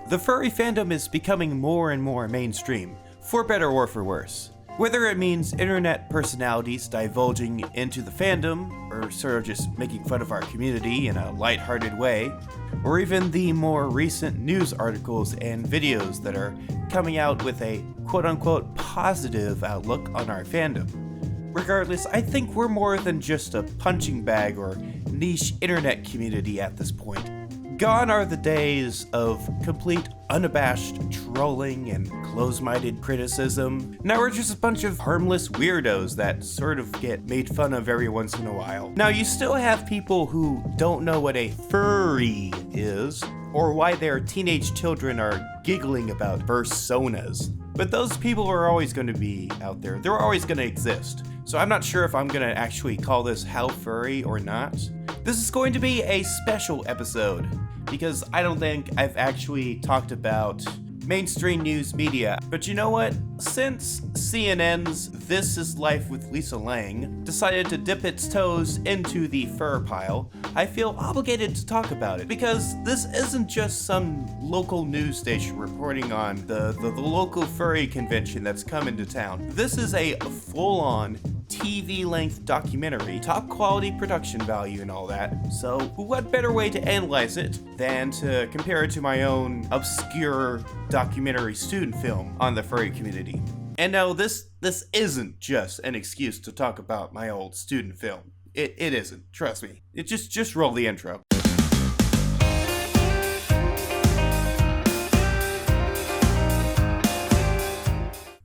The furry fandom is becoming more and more mainstream, for better or for worse. Whether it means internet personalities divulging into the fandom, or sort of just making fun of our community in a lighthearted way, or even the more recent news articles and videos that are coming out with a quote-unquote positive outlook on our fandom. Regardless, I think we're more than just a punching bag or niche internet community at this point. Gone are the days of complete unabashed trolling and close-minded criticism. Now we're just a bunch of harmless weirdos that sort of get made fun of every once in a while. Now you still have people who don't know what a furry is, or why their teenage children are giggling about personas. But those people are always going to be out there. They're always going to exist. So I'm not sure if I'm going to actually call this How Furry or not. This is going to be a special episode, because I don't think I've actually talked about mainstream news media. But you know what? Since CNN's This Is Life with Lisa Ling decided to dip its toes into the fur pile, I feel obligated to talk about it, because this isn't just some local news station reporting on the local furry convention that's come into town. This is a full-on TV-length documentary, top quality production value and all that. So what better way to analyze it than to compare it to my own obscure documentary student film on the furry community. And no, this isn't just an excuse to talk about my old student film. It isn't, trust me. It just roll the intro.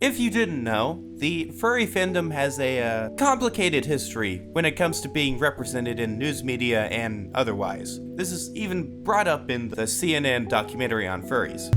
If you didn't know, the furry fandom has a complicated history when it comes to being represented in news media and otherwise. This is even brought up in the CNN documentary on furries.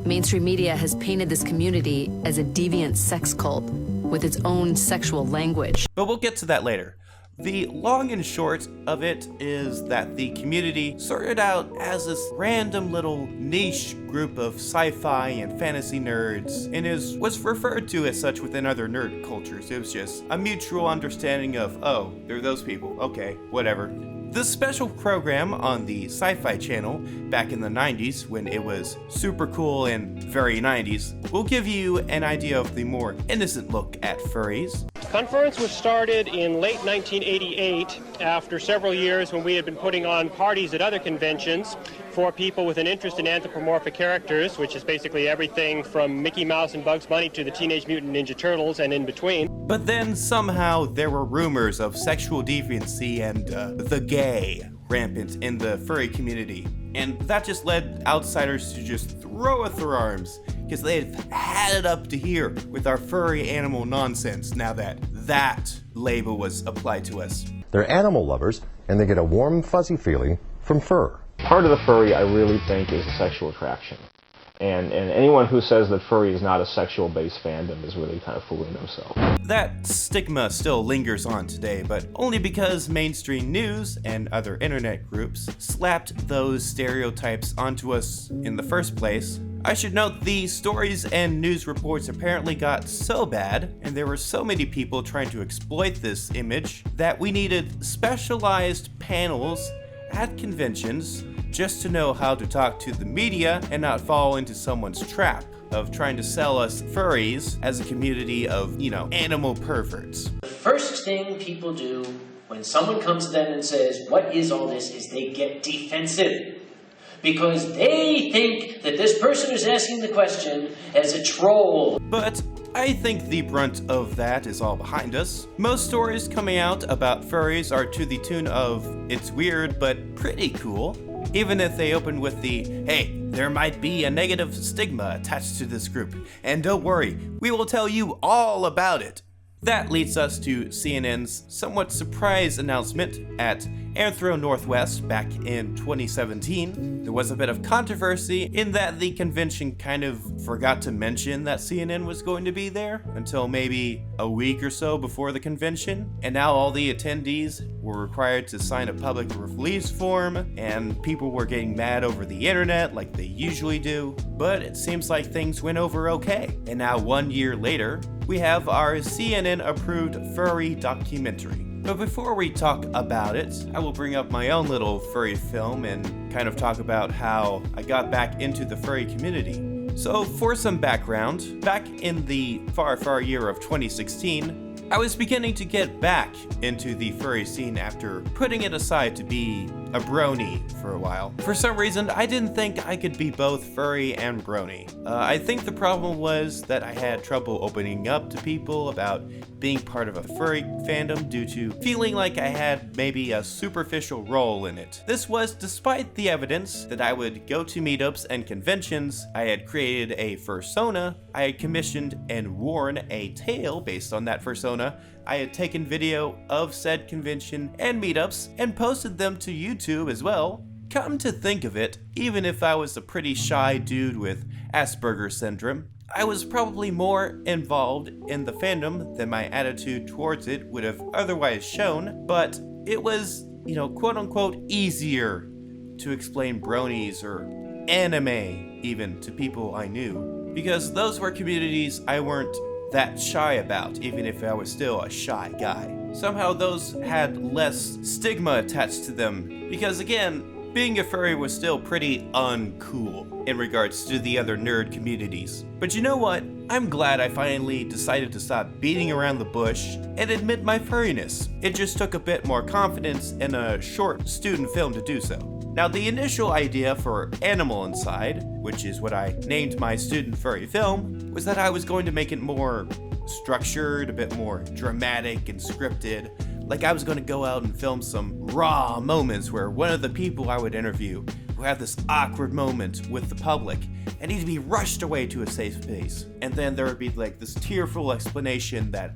Mainstream media has painted this community as a deviant sex cult with its own sexual language. But we'll get to that later. The long and short of it is that the community started out as this random little niche group of sci-fi and fantasy nerds, and was referred to as such within other nerd cultures. It was just a mutual understanding of, oh, they're those people, okay, whatever. This special program on the Sci-Fi Channel back in the 90s, when it was super cool and very 90s, will give you an idea of the more innocent look at furries. Conference was started in late 1988 after several years when we had been putting on parties at other conventions for people with an interest in anthropomorphic characters, which is basically everything from Mickey Mouse and Bugs Bunny to the Teenage Mutant Ninja Turtles and in between. But then somehow there were rumors of sexual deviancy and the gay rampant in the furry community. And that just led outsiders to just throw up their arms, because they've had it up to here with our furry animal nonsense now that that label was applied to us. They're animal lovers, and they get a warm, fuzzy feeling from fur. Part of the furry, I really think, is a sexual attraction. And anyone who says that furry is not a sexual-based fandom is really kind of fooling themselves. That stigma still lingers on today, but only because mainstream news and other internet groups slapped those stereotypes onto us in the first place. I should note the stories and news reports apparently got so bad, and there were so many people trying to exploit this image, that we needed specialized panels at conventions just to know how to talk to the media and not fall into someone's trap of trying to sell us furries as a community of, animal perverts. The first thing people do when someone comes to them and says, "What is all this?" is they get defensive. Because they think that this person who's asking the question is a troll. But I think the brunt of that is all behind us. Most stories coming out about furries are to the tune of, it's weird but pretty cool. Even if they open with the, hey, there might be a negative stigma attached to this group, and don't worry, we will tell you all about it. That leads us to CNN's somewhat surprise announcement at Anthro Northwest back in 2017. There was a bit of controversy in that the convention kind of forgot to mention that CNN was going to be there until maybe a week or so before the convention, and now all the attendees were required to sign a public release form, and people were getting mad over the internet like they usually do, but it seems like things went over okay. And now 1 year later, we have our CNN-approved furry documentary. But before we talk about it, I will bring up my own little furry film and kind of talk about how I got back into the furry community. So for some background, back in the far year of 2016, I was beginning to get back into the furry scene after putting it aside to be a brony for a while. For some reason, I didn't think I could be both furry and brony. I think the problem was that I had trouble opening up to people about being part of a furry fandom due to feeling like I had maybe a superficial role in it. This was despite the evidence that I would go to meetups and conventions, I had created a fursona, I had commissioned and worn a tail based on that fursona, I had taken video of said convention and meetups and posted them to YouTube as well. Come to think of it, even if I was a pretty shy dude with Asperger's syndrome, I was probably more involved in the fandom than my attitude towards it would have otherwise shown, but it was, quote unquote easier to explain bronies or anime even to people I knew, because those were communities I weren't that shy about, even if I was still a shy guy. Somehow those had less stigma attached to them, because again, being a furry was still pretty uncool in regards to the other nerd communities. But you know what? I'm glad I finally decided to stop beating around the bush and admit my furriness. It just took a bit more confidence in a short student film to do so. Now, the initial idea for Animal Inside, which is what I named my student furry film, was that I was going to make it more structured, a bit more dramatic and scripted. Like I was going to go out and film some raw moments where one of the people I would interview would have this awkward moment with the public and need to be rushed away to a safe space. And then there would be like this tearful explanation that,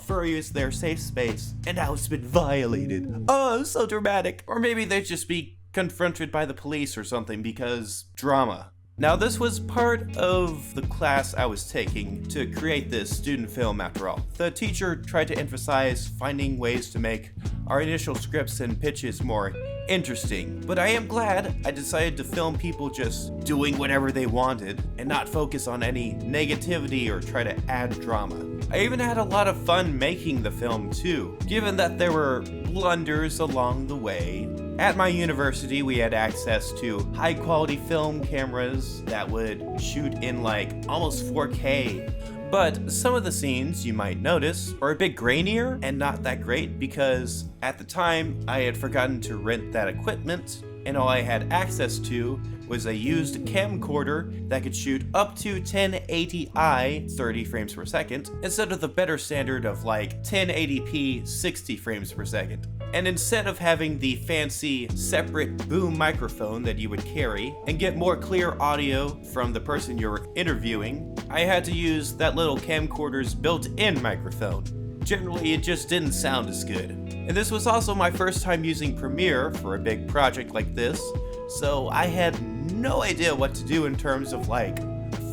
furry is their safe space and now it's been violated. Oh, so dramatic. Or maybe they'd just be confronted by the police or something because drama. Now, this was part of the class I was taking to create this student film after all. The teacher tried to emphasize finding ways to make our initial scripts and pitches more interesting, but I am glad I decided to film people just doing whatever they wanted and not focus on any negativity or try to add drama. I even had a lot of fun making the film too, given that there were blunders along the way. At my university, we had access to high-quality film cameras that would shoot in like almost 4K. But some of the scenes you might notice are a bit grainier and not that great because at the time I had forgotten to rent that equipment and all I had access to was a used camcorder that could shoot up to 1080i 30 frames per second instead of the better standard of like 1080p 60 frames per second. And instead of having the fancy separate boom microphone that you would carry and get more clear audio from the person you're interviewing, I had to use that little camcorder's built-in microphone. Generally, it just didn't sound as good. And this was also my first time using Premiere for a big project like this, so I had no idea what to do in terms of like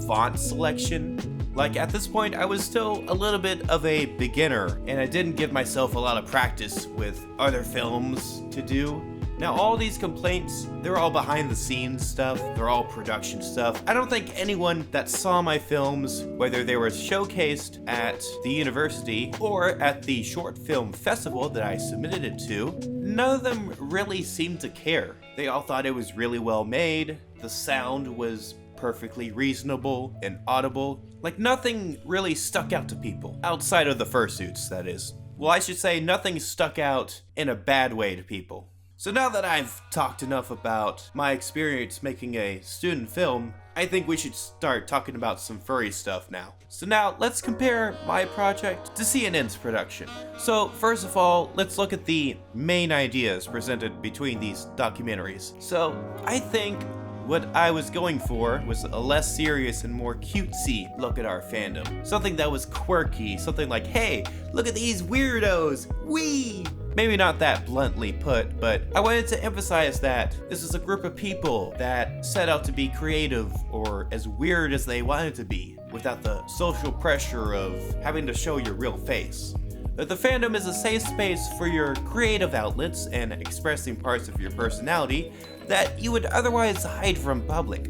font selection. Like at this point, I was still a little bit of a beginner and I didn't give myself a lot of practice with other films to do. Now all these complaints, they're all behind the scenes stuff, they're all production stuff. I don't think anyone that saw my films, whether they were showcased at the university or at the short film festival that I submitted it to, none of them really seemed to care. They all thought it was really well made, the sound was perfectly reasonable and audible. Like nothing really stuck out to people, outside of the fursuits, that is. Well, I should say nothing stuck out in a bad way to people. So now that I've talked enough about my experience making a student film, I think we should start talking about some furry stuff now. So now let's compare my project to CNN's production. So first of all, let's look at the main ideas presented between these documentaries. So I think what I was going for was a less serious and more cutesy look at our fandom. Something that was quirky, something like, hey, look at these weirdos, wee! Maybe not that bluntly put, but I wanted to emphasize that this is a group of people that set out to be creative or as weird as they wanted to be, without the social pressure of having to show your real face. That the fandom is a safe space for your creative outlets and expressing parts of your personality that you would otherwise hide from public.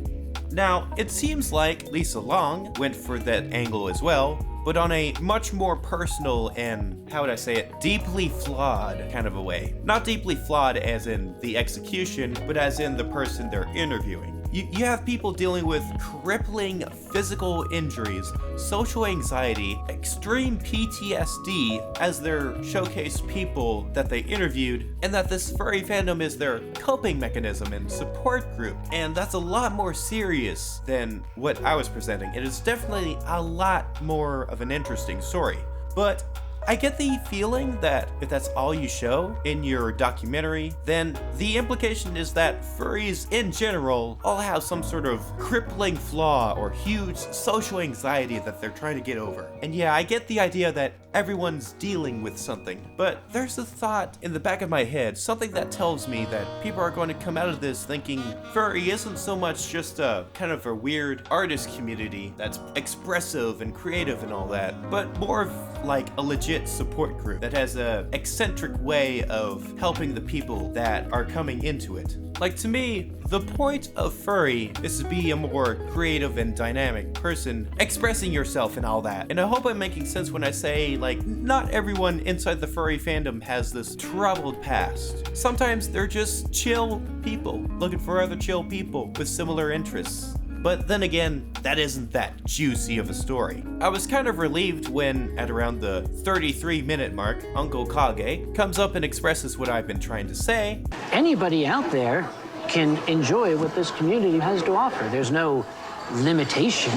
Now, it seems like Lisa Long went for that angle as well, but on a much more personal and, how would I say it, deeply flawed kind of a way. Not deeply flawed as in the execution, but as in the person they're interviewing. You have people dealing with crippling physical injuries, social anxiety, extreme PTSD as their showcased people that they interviewed, and that this furry fandom is their coping mechanism and support group. And that's a lot more serious than what I was presenting. It is definitely a lot more of an interesting story. But I get the feeling that if that's all you show in your documentary, then the implication is that furries in general all have some sort of crippling flaw or huge social anxiety that they're trying to get over. And yeah, I get the idea that everyone's dealing with something, but there's a thought in the back of my head, something that tells me that people are going to come out of this thinking furry isn't so much just a kind of a weird artist community that's expressive and creative and all that, but more of like a legit support group that has a eccentric way of helping the people that are coming into it. Like, to me, the point of furry is to be a more creative and dynamic person, expressing yourself and all that. And I hope I'm making sense when I say, like, not everyone inside the furry fandom has this troubled past. Sometimes they're just chill people, looking for other chill people with similar interests. But then again, that isn't that juicy of a story. I was kind of relieved when, at around the 33-minute mark, Uncle Kage comes up and expresses what I've been trying to say. Anybody out there can enjoy what this community has to offer. There's no limitation.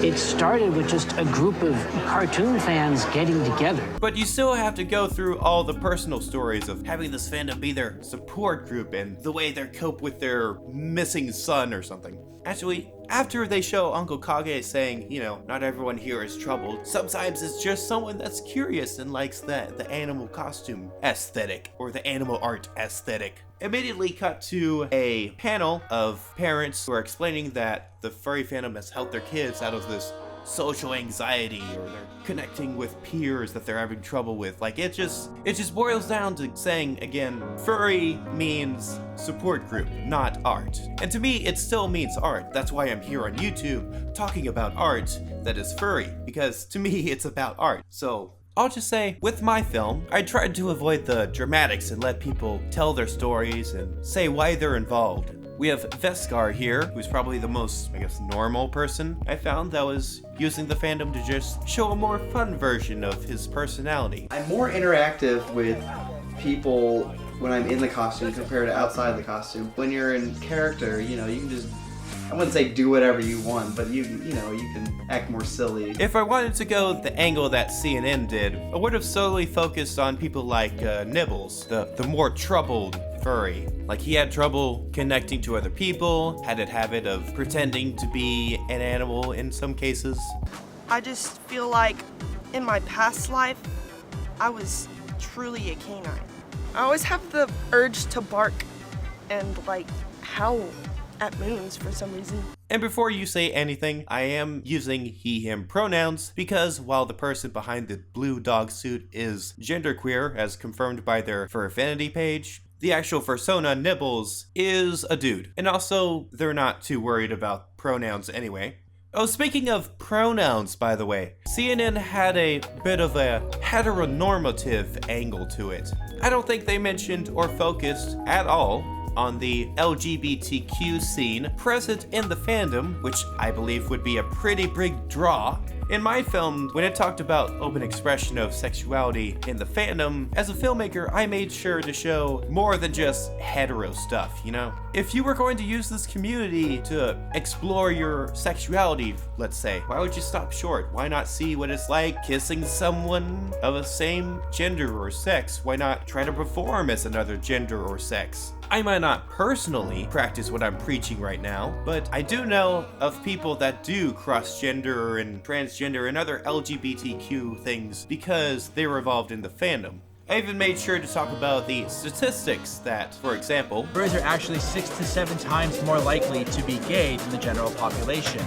It started with just a group of cartoon fans getting together. But you still have to go through all the personal stories of having this fandom be their support group and the way they cope with their missing son or something. Actually, after they show Uncle Kage saying, you know, not everyone here is troubled, sometimes it's just someone that's curious and likes the animal costume aesthetic or the animal art aesthetic. Immediately cut to a panel of parents who are explaining that the furry fandom has helped their kids out of this social anxiety, or they're connecting with peers that they're having trouble with. Like, it just boils down to saying, again, furry means support group, not art. And to me, it still means art. That's why I'm here on YouTube talking about art that is furry, because to me, it's about art. So I'll just say, with my film, I tried to avoid the dramatics and let people tell their stories and say why they're involved. We have Veskar here, who's probably the most, I guess, normal person I found that was using the fandom to just show a more fun version of his personality. I'm more interactive with people when I'm in the costume compared to outside the costume. When you're in character, you know, you can just, I wouldn't say do whatever you want, but you know, you can act more silly. If I wanted to go the angle that CNN did, I would have solely focused on people like Nibbles, the more troubled furry. Like, he had trouble connecting to other people, had a habit of pretending to be an animal in some cases. I just feel like in my past life, I was truly a canine. I always have the urge to bark and like howl at moons for some reason. And before you say anything, I am using he, him pronouns because while the person behind the blue dog suit is genderqueer, as confirmed by their Furfinity page, the actual persona, Nibbles, is a dude. And also, they're not too worried about pronouns anyway. Oh, speaking of pronouns, by the way, CNN had a bit of a heteronormative angle to it. I don't think they mentioned or focused at all on the LGBTQ scene present in the fandom, which I believe would be a pretty big draw. In my film, when it talked about open expression of sexuality in the fandom, as a filmmaker, I made sure to show more than just hetero stuff, you know? If you were going to use this community to explore your sexuality, let's say, why would you stop short? Why not see what it's like kissing someone of the same gender or sex? Why not try to perform as another gender or sex? I might not personally practice what I'm preaching right now, but I do know of people that do cross-gender and transgender and other LGBTQ things because they were involved in the fandom. I even made sure to talk about the statistics that, for example, furries are actually 6 to 7 times more likely to be gay than the general population.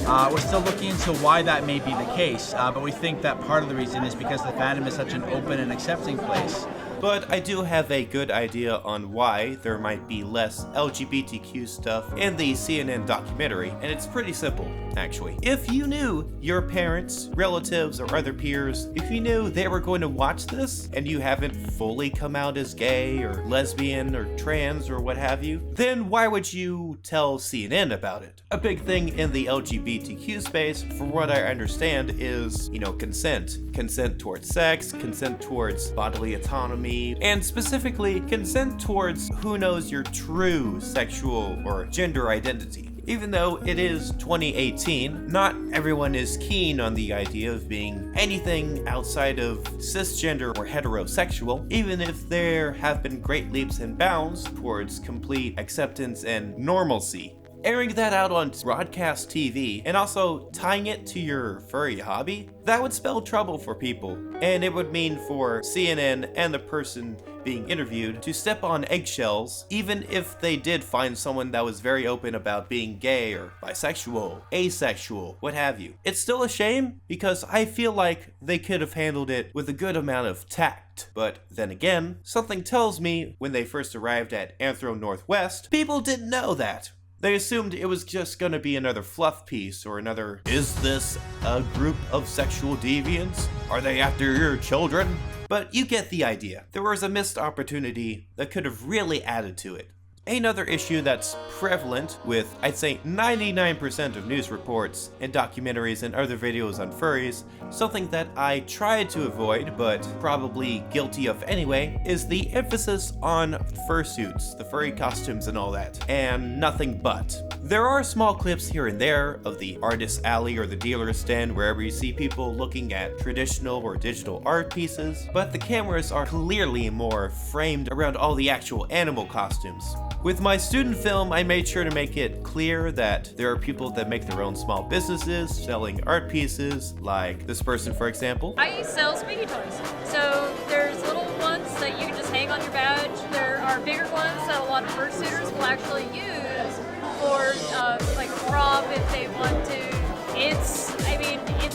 We're still looking into why that may be the case, but we think that part of the reason is because the fandom is such an open and accepting place. but I do have a good idea on why there might be less LGBTQ stuff in the CNN documentary, and it's pretty simple, actually. If you knew your parents, relatives, or other peers, if you knew they were going to watch this, and you haven't fully come out as gay, or lesbian, or trans, or what have you, then why would you tell CNN about it? A big thing in the LGBTQ space, from what I understand, is, consent. Consent towards sex, consent towards bodily autonomy, and specifically consent towards who knows your true sexual or gender identity. Even though it is 2018, not everyone is keen on the idea of being anything outside of cisgender or heterosexual, even if there have been great leaps and bounds towards complete acceptance and normalcy. Airing that out on broadcast TV and also tying it to your furry hobby, that would spell trouble for people, and it would mean for CNN and the person being interviewed to step on eggshells, even if they did find someone that was very open about being gay or bisexual, asexual, what have you. It's still a shame because I feel like they could have handled it with a good amount of tact. But then again, something tells me when they first arrived at Anthro Northwest, people didn't know that. They assumed it was just gonna be another fluff piece or another, is this a group of sexual deviants? Are they after your children? But you get the idea. There was a missed opportunity that could have really added to it. Another issue that's prevalent with, I'd say, 99% of news reports and documentaries and other videos on furries, something that I tried to avoid, but probably guilty of anyway, is the emphasis on fursuits, the furry costumes and all that, and nothing but. There are small clips here and there of the artist's alley or the dealer's stand wherever you see people looking at traditional or digital art pieces, but the cameras are clearly more framed around all the actual animal costumes. With my student film, I made sure to make it clear that there are people that make their own small businesses selling art pieces, like this person, for example. I sell squeaky toys. So there's little ones that you can just hang on your badge. There are bigger ones that a lot of fursuiters will actually use for like prop if they want to. It's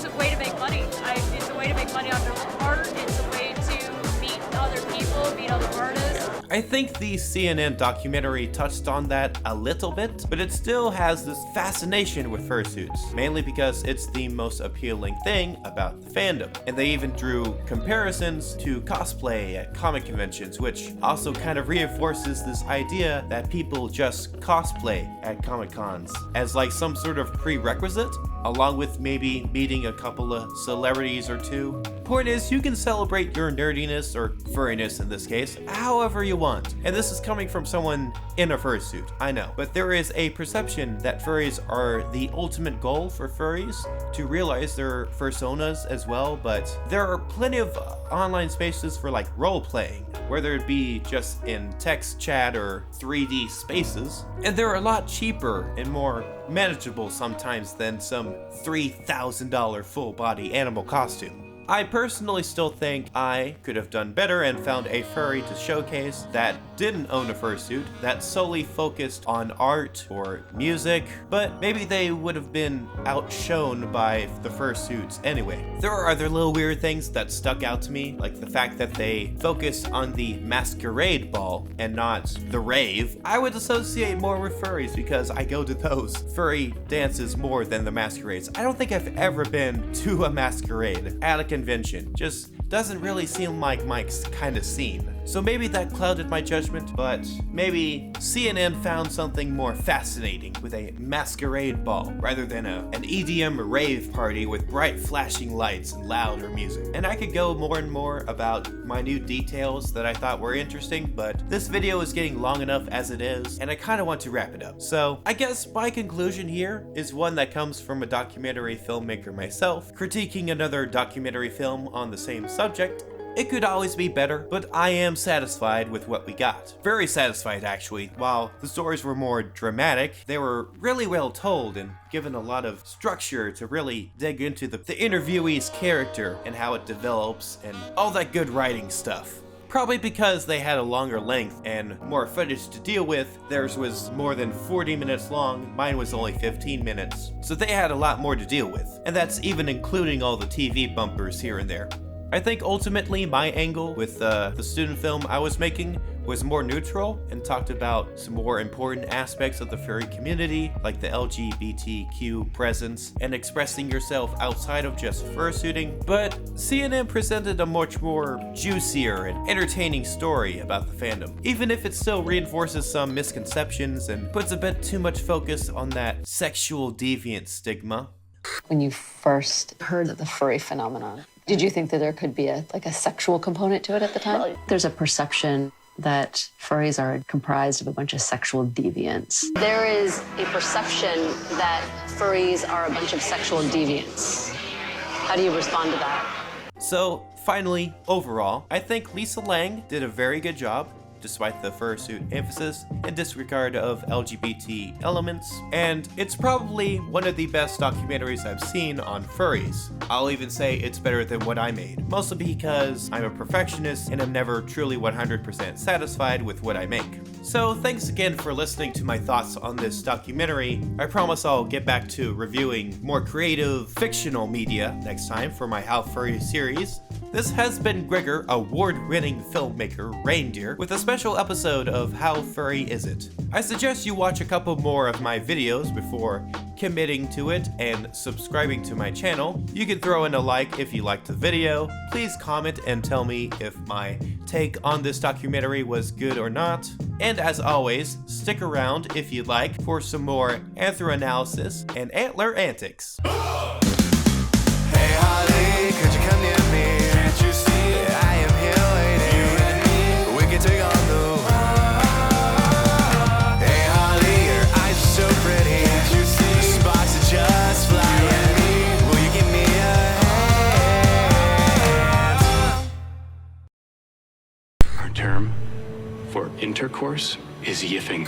a way to make money. It's a way to make money on their art. It's a way to meet other people, meet other artists. I think the CNN documentary touched on that a little bit, but it still has this fascination with fursuits, mainly because it's the most appealing thing about the fandom. And they even drew comparisons to cosplay at comic conventions, which also kind of reinforces this idea that people just cosplay at Comic Cons as like some sort of prerequisite, along with maybe meeting a couple of celebrities or two. Point is, you can celebrate your nerdiness, or furriness in this case, however you want. And this is coming from someone in a fursuit, I know. But there is a perception that furries are the ultimate goal for furries, to realize their fursonas as well, but there are plenty of online spaces for like role-playing, whether it be just in text chat or 3D spaces, and they're a lot cheaper and more manageable sometimes than some $3,000 full-body animal costume. I personally still think I could have done better and found a furry to showcase that didn't own a fursuit, that solely focused on art or music, but maybe they would have been outshone by the fursuits anyway. There are other little weird things that stuck out to me, like the fact that they focused on the masquerade ball and not the rave. I would associate more with furries because I go to those furry dances more than the masquerades. I don't think I've ever been to a masquerade at a convention. Just doesn't really seem like my kind of scene. So maybe that clouded my judgment, but maybe CNN found something more fascinating with a masquerade ball rather than an EDM rave party with bright flashing lights and louder music. And I could go more and more about minute details that I thought were interesting, but this video is getting long enough as it is, and I kind of want to wrap it up. So I guess my conclusion here is one that comes from a documentary filmmaker myself, critiquing another documentary film on the same subject. It could always be better, but I am satisfied with what we got. Very satisfied, actually. While the stories were more dramatic, they were really well told and given a lot of structure to really dig into the interviewee's character and how it develops and all that good writing stuff. Probably because they had a longer length and more footage to deal with. Theirs was more than 40 minutes long, mine was only 15 minutes. So they had a lot more to deal with. And that's even including all the TV bumpers here and there. I think ultimately my angle with the student film I was making was more neutral and talked about some more important aspects of the furry community, like the LGBTQ presence and expressing yourself outside of just fursuiting. But CNN presented a much more juicier and entertaining story about the fandom, even if it still reinforces some misconceptions and puts a bit too much focus on that sexual deviant stigma. When you first heard of the furry phenomenon, did you think that there could be a sexual component to it at the time? There's a perception that furries are comprised of a bunch of sexual deviants. There is a perception that furries are a bunch of sexual deviants. How do you respond to that? So, finally, overall, I think Lisa Lang did a very good job, despite the fursuit emphasis and disregard of LGBT elements, and it's probably one of the best documentaries I've seen on furries. I'll even say it's better than what I made, mostly because I'm a perfectionist and I'm never truly 100% satisfied with what I make. So thanks again for listening to my thoughts on this documentary. I promise I'll get back to reviewing more creative, fictional media next time for my How Furry series. This has been Gregor, award-winning filmmaker Reindeer, with a special episode of How Furry Is It? I suggest you watch a couple more of my videos before committing to it and subscribing to my channel. You can throw in a like if you liked the video. Please comment and tell me if my take on this documentary was good or not. And as always, stick around if you'd like for some more anthro-analysis and antler antics. Hey Holly, could you come near me? Can't you see I am here waiting? You and me, we can take on the world. Hey Holly, your eyes are so pretty. Can't you see the sparks are just flying? You and me, will you give me a hand? Our term for intercourse is yiffing.